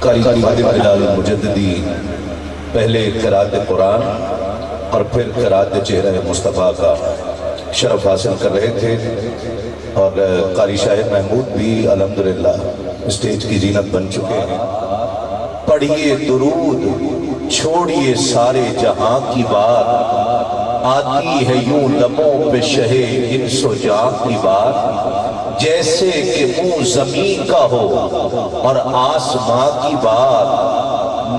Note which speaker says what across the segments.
Speaker 1: قاری خادم بلال مجددی پہلے قرات قرآن اور پھر قرات چہرہ مصطفیٰ کا شرف حاصل کر رہے تھے، اور قاری شاہد محمود بھی الحمدللہ اسٹیج کی زینت بن چکے ہیں۔ پڑھیے درود چھوڑیے سارے جہاں کی بات، آتی ہے یوں لبوں پہ شہ انس و جاں کی بات، جیسے کہ منہ زمین کا ہو اور آسماں کی بات،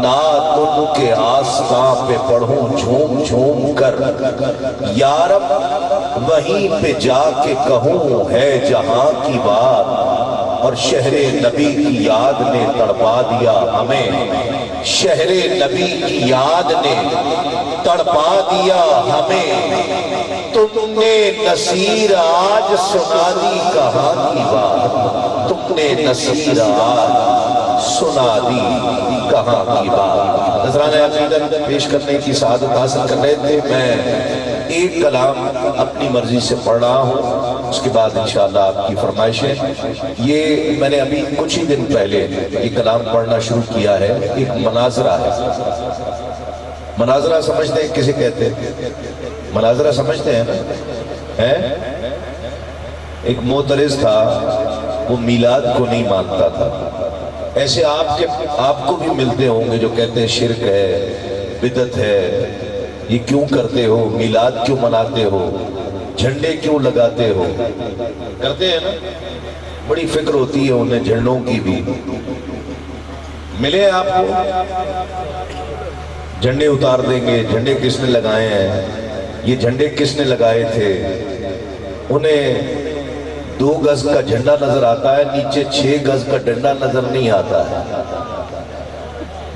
Speaker 1: نعت ان کے آستان پہ پڑھوں جھوم جھوم کر، یا رب وہیں پہ جا کے کہوں ہے جہاں کی بات، اور شہر نبی کی یاد نے تڑپا دیا ہمیں، شہر نبی کی یاد نے تڑپا دیا ہمیں، تم نے نصیر آج سنا دی کہاں کی بات، تم نے نصیر آج سنا دی کہاں کی بات۔ نذرانہ عقیدت پیش کرنے کی سعادت حاصل کر رہے تھے، میں ایک کلام اپنی مرضی سے پڑھ رہا ہوں، اس کے بعد انشاءاللہ آپ کی فرمائشیں۔ یہ میں نے ابھی کچھ ہی دن پہلے یہ کلام پڑھنا شروع کیا ہے، ایک مناظرہ ہے۔ مناظرہ سمجھتے ہیں کسے کہتے ہیں؟ مناظرہ سمجھتے ہیں نا؟ ایک معترض تھا، وہ میلاد کو نہیں مانتا تھا۔ ایسے آپ کو بھی ملتے ہوں گے جو کہتے ہیں شرک ہے، بدعت ہے، یہ کیوں کرتے ہو، میلاد کیوں مناتے ہو، جھنڈے کیوں لگاتے ہو، کرتے ہیں نا؟ بڑی فکر ہوتی ہے انہیں جھنڈوں کی بھی۔ ملے آپ کو؟ جھنڈے اتار دیں گے، جھنڈے کس نے لگائے ہیں، یہ جھنڈے کس نے لگائے تھے؟ انہیں 2 گز کا جھنڈا نظر آتا ہے، نیچے 6 گز کا ڈنڈا نظر نہیں آتا ہے۔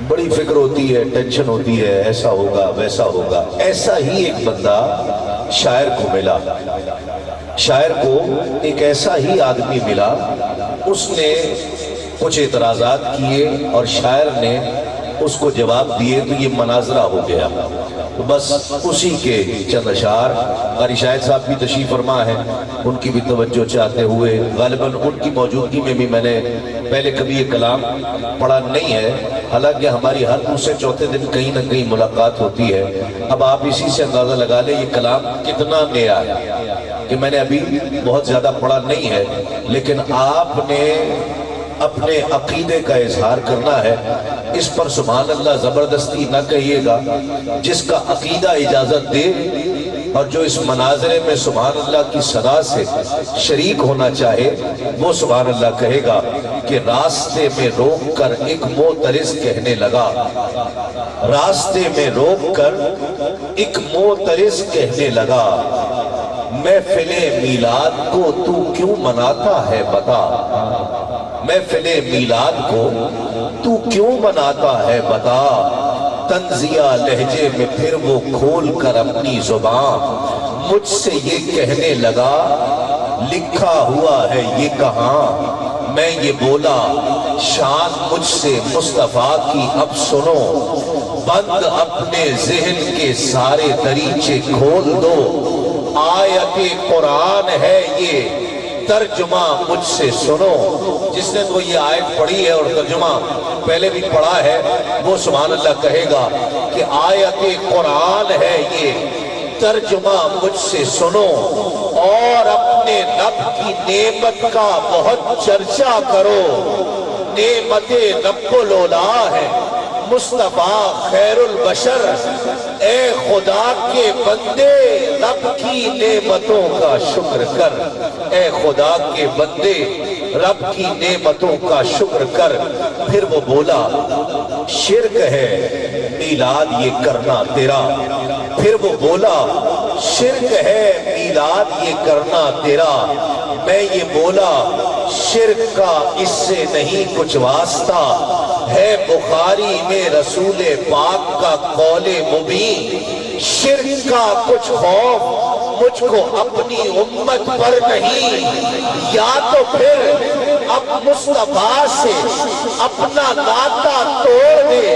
Speaker 1: بڑی فکر ہوتی ہے، ٹینشن ہوتی ہے، ایسا ہوگا ویسا ہوگا۔ ایسا ہی ایک بندہ شاعر کو ملا، شاعر کو ایک ایسا ہی آدمی ملا، اس نے کچھ اعتراضات کیے اور شاعر نے اس کو جواب دیے، تو یہ مناظرہ ہو گیا۔ تو بس اسی کے چند اشعار، قاری شاہد صاحب بھی تشریف فرما ہے، ان کی بھی توجہ چاہتے ہوئے، غالباً ان کی موجودگی میں بھی میں نے پہلے کبھی یہ کلام پڑھا نہیں ہے، حالانکہ ہماری ہر دوسرے چوتھے دن کہیں نہ کہیں ملاقات ہوتی ہے۔ اب آپ اسی سے اندازہ لگا لیں یہ کلام کتنا نیا ہے، کہ میں نے ابھی بہت زیادہ پڑھا نہیں ہے، لیکن آپ نے اپنے عقیدے کا اظہار کرنا ہے، اس پر سبحان اللہ زبردستی نہ کہیے گا، جس کا عقیدہ اجازت دے اور جو اس مناظرے میں سبحان اللہ کی صدا سے شریک ہونا چاہے وہ سبحان اللہ کہے گا کہ راستے میں روک کر ایک معترض کہنے لگا، راستے میں روک کر ایک معترض کہنے لگا، محفل میلاد کو تو کیوں مناتا ہے بتا، محفل میلاد کو تو کیوں مناتا ہے بتا، طنزیہ لہجے میں پھر وہ کھول کر اپنی زبان مجھ سے یہ کہنے لگا، لکھا ہوا ہے یہ کہاں، میں یہ بولا شان مجھ سے مصطفیٰ کی اب سنو، بند اپنے ذہن کے سارے دریچے کھول دو، آیت قرآن ہے یہ ترجمہ مجھ سے سنو۔ جس نے تو یہ آیت پڑھی ہے اور ترجمہ پہلے بھی پڑھا ہے وہ سبحان اللہ کہے گا کہ آیت قرآن ہے یہ ترجمہ مجھ سے سنو، اور اپنے رب کی نعمت کا بہت چرچا کرو، نعمت رب الاولا ہے مصطفیٰ خیر البشر، اے خدا کے بندے رب کی نعمتوں کا شکر کر، اے خدا کے بندے رب کی نعمتوں کا شکر کر۔ پھر وہ بولا شرک ہے میلاد یہ کرنا تیرا، پھر وہ بولا شرک ہے میلاد یہ کرنا تیرا، میں یہ بولا شرک کا اس سے نہیں کچھ واسطہ، ہے بخاری میں رسول پاک کا قول مبین، شرک کا کچھ خوف مجھ کو اپنی امت پر نہیں، یا تو پھر اب مصطفیٰ سے اپنا ناطہ توڑ دے،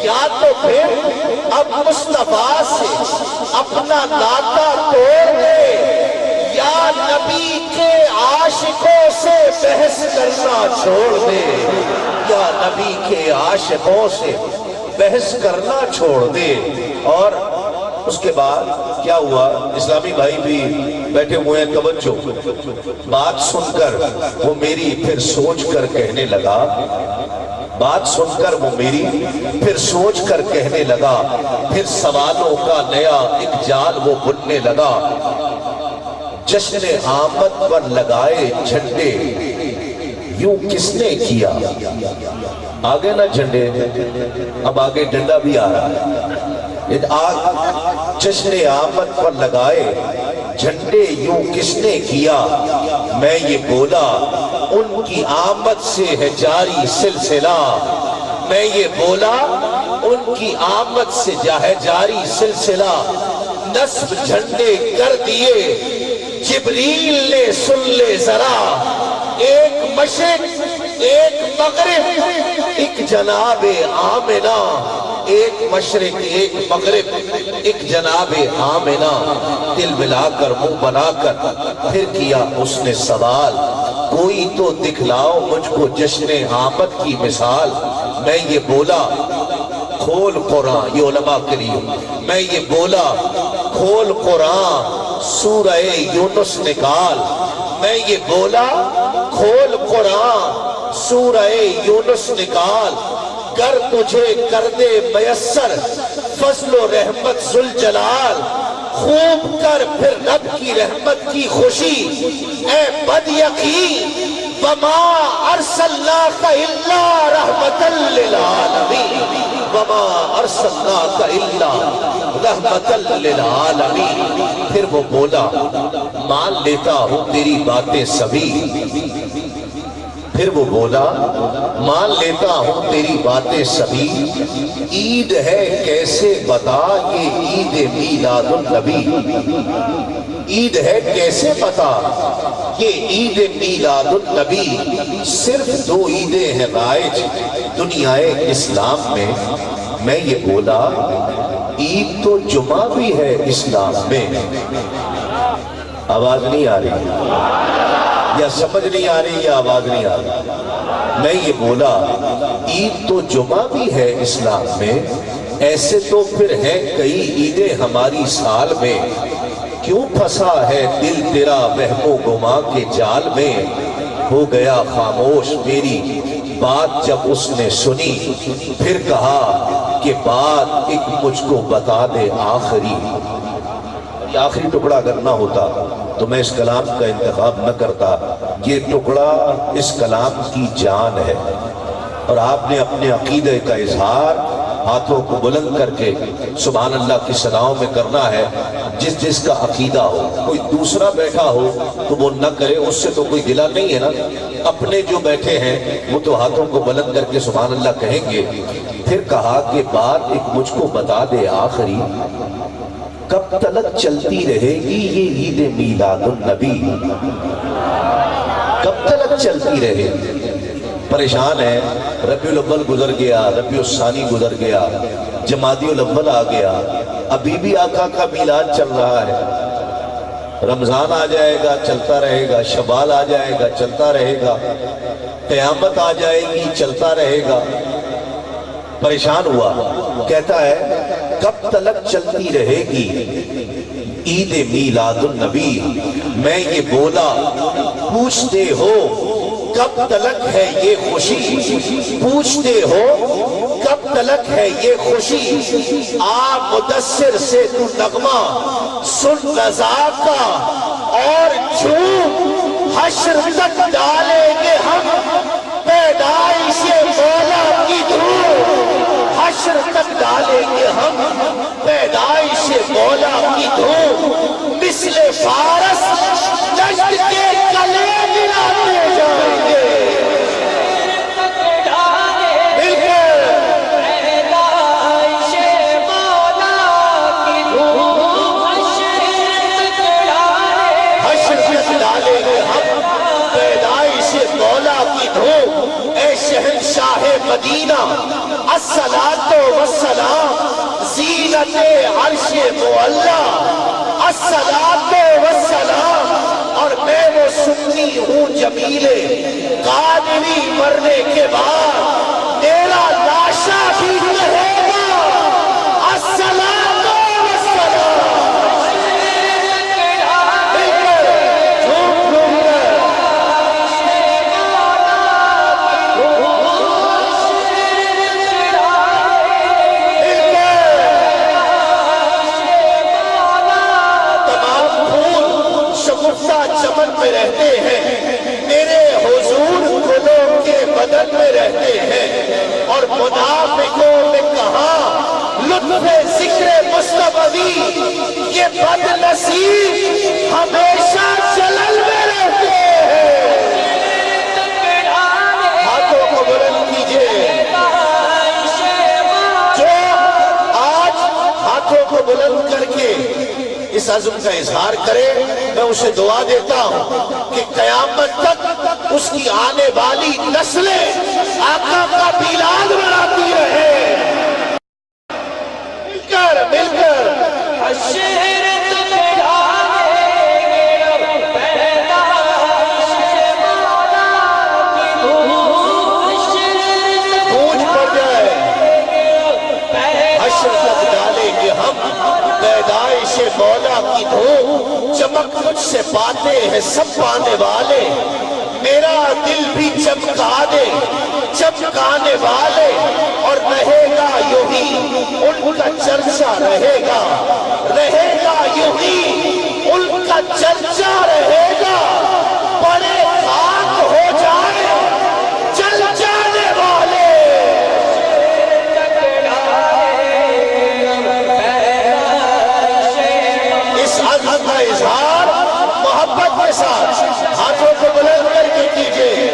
Speaker 1: یا تو پھر اب مصطفیٰ سے اپنا ناطہ توڑ دے، یا نبی کے عاشقوں سے بحث کرنا چھوڑ دے، یا نبی نبی کے عاشقوں سے بحث کرنا چھوڑ دے۔ اور اس کے بعد کیا ہوا، اسلامی بھائی بھی بیٹھے ہوئے ہیں، توجہ، بات سن کر وہ میری پھر سوچ کر کہنے لگا، بات سن کر وہ میری پھر سوچ کر کہنے لگا، پھر سوالوں کا نیا ایک جال وہ بننے لگا، جشن آمد پر لگائے جھنڈے یوں کس نے کیا۔ آگے نہ جھنڈے، اب آگے ڈنڈا بھی آ رہا ہے۔ جشن آمد پر لگائے جھنڈے یوں کس نے کیا، میں یہ بولا ان کی آمد سے ہے جاری سلسلہ، میں یہ بولا ان کی آمد سے ہے جاری سلسلہ، نصب جھنڈے کر دیے جبریل نے، سن لے ذرا، ایک مشرق ایک مغرب ایک جناب آمنہ، ایک مشرق ایک مغرب ایک جناب آمنہ، دل ملا کر منہ بنا کر پھر کیا اس نے سوال، کوئی تو دکھلاؤ مجھ کو جشن آمد کی مثال، میں یہ بولا کھول قرآن، یہ علماء کے لیے، میں یہ بولا کھول قرآن سورہ یونس نکال، میں یہ بولا کھول قرآن سورہ یونس نکال، کر تجھے کر دے میسر فضل و رحمت ذوالجلال، خوب کر پھر رب کی رحمت کی خوشی، اے بد یقین وما ارسلناک الا رحمت للعالمین، وما ارسلناک الا رحمت للعالمین۔ پھر وہ بولا مان لیتا ہوں تیری باتیں سبھی، پھر وہ بولا مان لیتا ہوں تیری باتیں سبھی، عید ہے کیسے بتا یہ عید میلاد النبی، عید ہے کیسے بتا یہ عید میلاد النبی، صرف دو عیدیں ہیں رائج دنیا اسلام میں، میں یہ بولا عید تو جمعہ بھی ہے اسلام میں۔ آواز نہیں آ رہی یا سمجھ نہیں آ رہی یا آواز نہیں آ رہی؟ میں یہ بولا عید تو جمعہ بھی ہے اسلام میں، ایسے تو پھر ہیں کئی عیدیں ہماری سال میں، کیوں پھنسا ہے دل تیرا وہم و گما کے جال میں، ہو گیا خاموش میری بات جب اس نے سنی، پھر کہا کہ بات ایک مجھ کو بتا دے آخری، یہ آخری ٹکڑا اگر نہ ہوتا تو میں اس کلام کا انتخاب نہ کرتا، یہ ٹکڑا اس کلام کی جان ہے، اور آپ نے اپنے عقیدہ کا اظہار ہاتھوں کو بلند کر کے سبحان اللہ کی صداؤں میں کرنا ہے۔ جس جس کا عقیدہ ہو، کوئی دوسرا بیٹھا ہو تو وہ نہ کرے، اس سے تو کوئی گلہ نہیں ہے نا، اپنے جو بیٹھے ہیں وہ تو ہاتھوں کو بلند کر کے سبحان اللہ کہیں گے۔ پھر کہا کہ بات ایک مجھ کو بتا دے آخری، کب تلک چلتی رہے گی یہ عید میلاد النبی، کب تلک چلتی رہے گی؟ پریشان ہے، ربیع الاول گزر گیا، ربیع الثانی گزر گیا، جمادی الاول آ گیا، ابھی بھی آقا کا میلاد چل رہا ہے، رمضان آ جائے گا چلتا رہے گا، شوال آ جائے گا چلتا رہے گا، قیامت آ جائے گی چلتا رہے گا۔ پریشان ہوا، کہتا ہے کب تلک چلتی رہے گی عید میلاد النبی، میں یہ بولا پوچھتے ہو کب تلک ہے یہ خوشی، پوچھتے ہو کب تلک ہے یہ خوشی، آ مدثر سے تو نغمہ سن رضا کا، اور جھوم حشر تک ڈالیں گے ہم پیدائش مولا کی دھوم، حشر تک ڈالیں گے ہم پیدائش مولا کی دھوم، مثل فارس دشت کے کلے ملاتے جائیں گے، شہنشاہ مدینہ الصلاۃ والسلام زینت عرش معلا، الصلاۃ والسلام، اور میں وہ سنی ہوں جمیل قادری مرنے کے بعد رہتے ہیں اور منافقوں میں کہاں لطف ذکر مصطفی، یہ بد نصیب ہمیشہ جلل میں رہتے ہیں۔ ہاتھوں کو بلند کیجئے، جو آج ہاتھوں کو بلند کر کے اس عزم کا اظہار کرے، میں اسے دعا دیتا ہوں کہ قیامت تک اس کی آنے والی نسلیں آقا کا میلاد مناتی رہے۔ مل کر گونج پڑ جائے، حشر تک ڈالیں گے ہم پیدائش مولا کی دھوپ، چمک مجھ سے پاتے ہیں سب پانے والے، میرا دل بھی چمکا دے چمکانے والے، اور رہے گا یوں ہی ان کا چرچا رہے گا یوں ہی ان کا چرچا رہے گا، بڑے خاک ہو جائے چل جانے والے۔ اس عزم کا اظہار محبت کے ساتھ ہاتھوں کو بلند کر کے کیجئے۔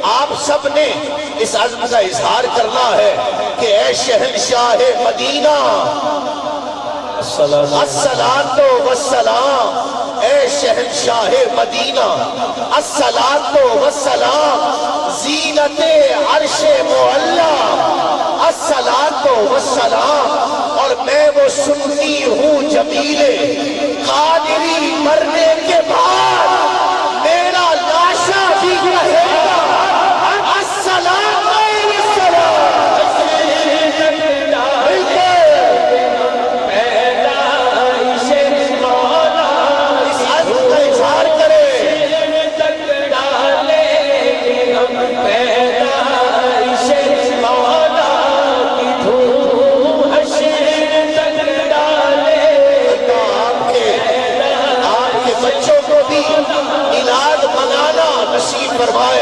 Speaker 1: آپ سب نے اس عزم کا اظہار کرنا ہے کہ اے شہنشاہ مدینہ الصلاۃ والسلام، اے شہنشاہ مدینہ الصلاۃ والسلام، زینت عرش معلا الصلاۃ والسلام، اور میں وہ سنی ہوں جمیل قادری مرنے کے بعد میرا لاشا بھی رہے گا السلام فرمائے،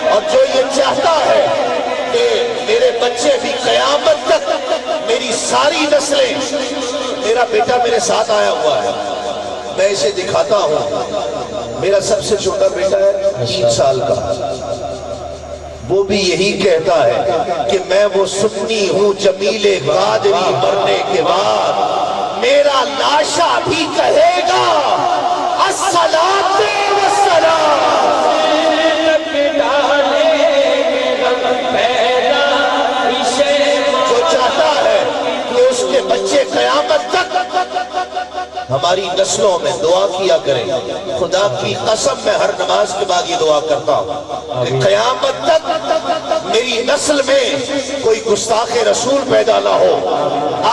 Speaker 1: اور جو یہ چاہتا ہے کہ میرے بچے بھی قیامت تک میری ساری نسلیں، میرا بیٹا میرے ساتھ آیا ہوا ہے، میں اسے دکھاتا ہوں، میرا سب سے چھوٹا بیٹا ہے 3 سال کا، وہ بھی یہی کہتا ہے کہ میں وہ سنی ہوں جمیل قادری مرنے کے بعد میرا لاشا بھی کہے گا الصلاۃ والسلام۔ جو چاہتا ہے کہ اس کے بچے قیامت تک ہماری نسلوں میں دعا کیا کریں، خدا کی قسم میں ہر نماز کے بعد یہ دعا کرتا ہوں کہ قیامت تک میری نسل میں کوئی گستاخ رسول پیدا نہ ہو،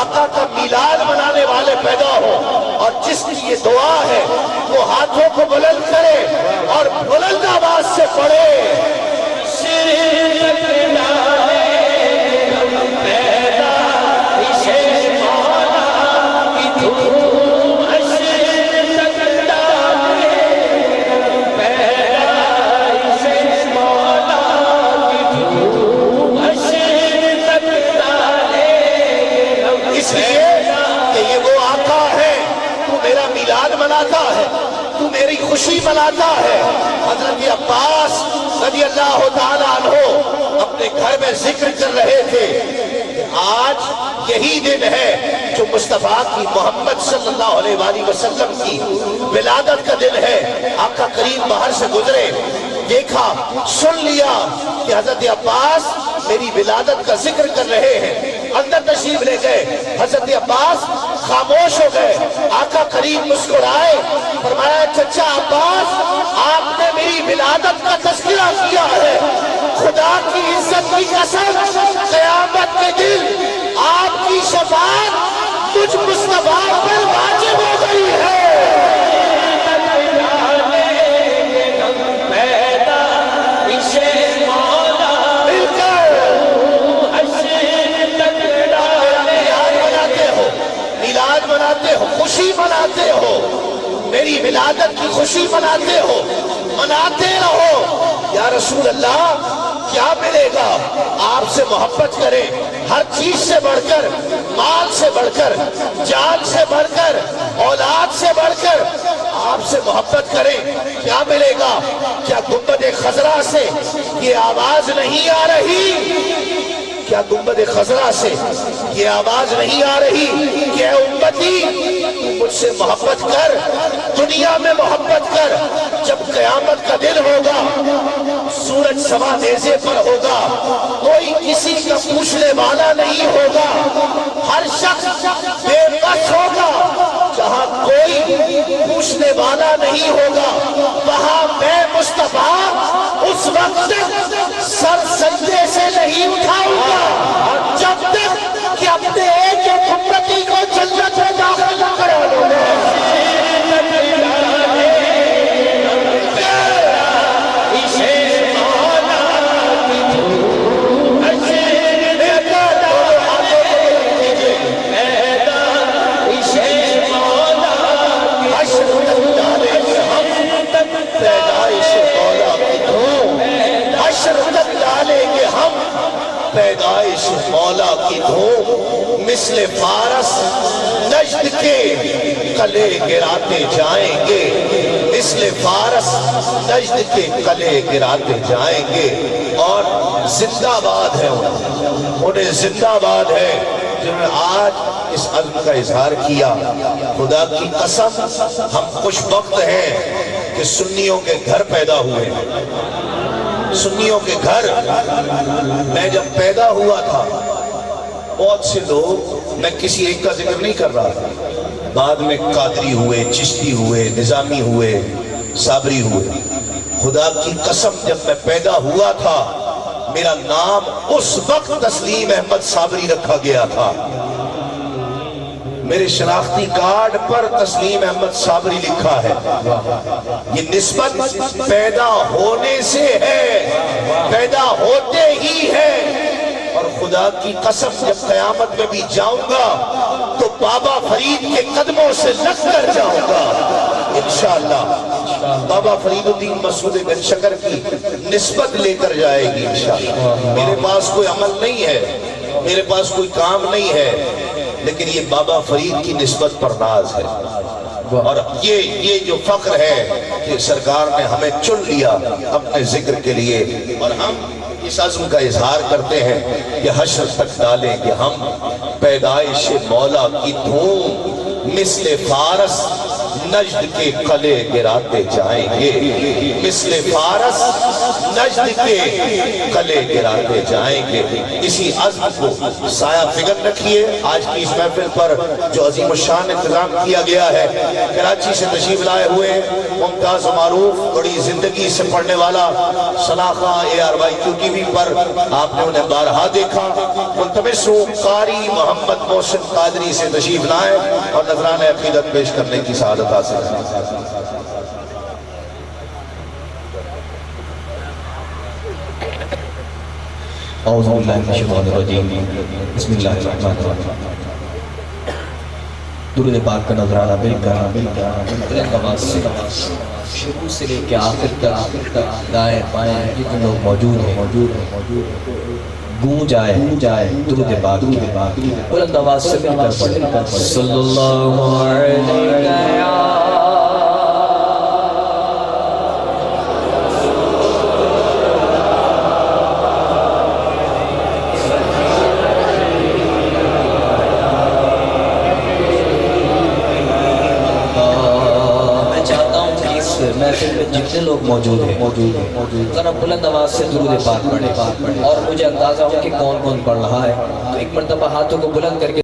Speaker 1: آقا کا میلاد منانے والے پیدا ہو، اور جس کی یہ دعا ہے وہ ہاتھوں کو بلند کرے اور بلند آواز سے پڑھے۔ اس لیے کہ یہ وہ آقا ہے، تو میرا میلاد مناتا ہے، تو میری خوشی مناتا ہے۔ حضرت عباس رضی اللہ تعالیٰ عنہ اپنے گھر میں ذکر کر رہے تھے کہ آج یہی دن ہے جو مصطفیٰ کی محمد صلی اللہ علیہ وآلہ وسلم کی ولادت کا دن ہے۔ آقا کریم باہر سے گزرے، دیکھا، سن لیا کہ حضرت عباس میری ولادت کا ذکر کر رہے ہیں، اندر تشریف لے گئے۔ حضرت عباس خاموش ہو گئے، آقا کریم مسکرائے، فرمایا چچا عباس، آپ نے میری ولادت کا تذکرہ کیا ہے، خدا کی عزت کی قسم قیامت کے دن آپ کی شفاعت مجھ مصطفیٰ پر واجب ہو گئی ہے۔ میری ولادت کی خوشی مناتے ہو، مناتے رہو۔ یا رسول اللہ کیا ملے گا؟ آپ سے محبت کریں، ہر چیز سے بڑھ کر، مال سے بڑھ کر، جان سے بڑھ کر، اولاد سے بڑھ کر آپ سے محبت کریں، کیا ملے گا؟ کیا گنبد خضرا سے یہ آواز نہیں آ رہی؟ کیا گنبد خضرا سے یہ آواز نہیں آ رہی کہ اے امتی مجھ سے محبت کر، دنیا میں محبت کر، جب قیامت کا دن ہوگا، سورج سوا نیزے پر ہوگا، کوئی کسی کا پوچھنے والا نہیں ہوگا، ہر شخص بے بس ہوگا، جہاں کوئی پوچھنے والا نہیں ہوگا وہاں میں مصطفیٰ اس وقت تک سر سجدے سے نہیں اٹھاؤں گا جب تک کہ اپنے ایک امتی کو جنت میں داخل کرا لوں گا۔ پیدائش مولا کی دھوم مثل فارس نجد کے قلعے گراتے جائیں گے، مثل فارس نجد کے قلعے گراتے جائیں گے، اور زندہ باد ہے انہیں زندہ باد ہے جنہوں نے آج اس عزم کا اظہار کیا۔ خدا کی قسم ہم خوش بخت ہیں کہ سنیوں کے گھر پیدا ہوئے ہیں، سنیوں کے گھر۔ میں جب پیدا ہوا تھا بہت سے لوگ، میں کسی ایک کا ذکر نہیں کر رہا تھا، بعد میں قادری ہوئے، چشتی ہوئے، نظامی ہوئے، صابری ہوئے۔ خدا کی قسم جب میں پیدا ہوا تھا میرا نام اس وقت تسلیم احمد صابری رکھا گیا تھا، میرے شناختی کارڈ پر تسلیم احمد صابری لکھا ہے۔ یہ نسبت پیدا ہونے سے ہے، پیدا ہوتے ہی ہے، اور خدا کی قسم جب قیامت میں بھی جاؤں گا تو بابا فرید کے قدموں سے لگ کر جاؤں گا انشاءاللہ۔ بابا فرید الدین مسعود گنج شکر کی نسبت لے کر جائے گی انشاءاللہ۔ میرے پاس کوئی عمل نہیں ہے، میرے پاس کوئی کام نہیں ہے، لیکن یہ بابا فرید کی نسبت پر ناز ہے، اور یہ جو فخر ہے کہ سرکار نے ہمیں چن لیا اپنے ذکر کے لیے، اور ہم اس عزم کا اظہار کرتے ہیں کہ حشر تک ڈالیں گے ہم پیدائش مولا کی دھوم مثل فارس نجد کے قلعے گراتے جائیں گے، مثل فارس نجد کے قلعے گراتے جائیں گے۔ اسی عزم کو سایہ فکر رکھیے۔ آج کی اس محفل پر جو عظیم الشان انتظام کیا گیا ہے، کراچی سے تشریف لائے ہوئے ممتاز و معروف، بڑی زندگی سے پڑھنے والا سلاخہ ARYQ TV پر آپ نے انہیں بارہا دیکھا، ملتمس ہوں قاری محمد محسن قادری سے تشریف لائیں اور نذران عقیدت پیش کرنے کی سعادت حاصل ہے۔
Speaker 2: اعوذ باللہ من الشیطان الرجیم، بسم اللہ الرحمن الرحیم۔ درود پاک کا نظرانہ شروع سے لے کے آخر تک دائیں بائیں جتنے لوگ موجود ہیں گونج آئے درود پاک بلند آواز سے مل کر پڑھیں صلی اللہ علیہ محفل میں جتنے لوگ موجود ہیں ذرا بلند آواز سے درود پاک پڑھیں اور مجھے اندازہ ہو کہ کون کون پڑھ رہا ہے، تو ایک مرتبہ ہاتھوں کو بلند کر کے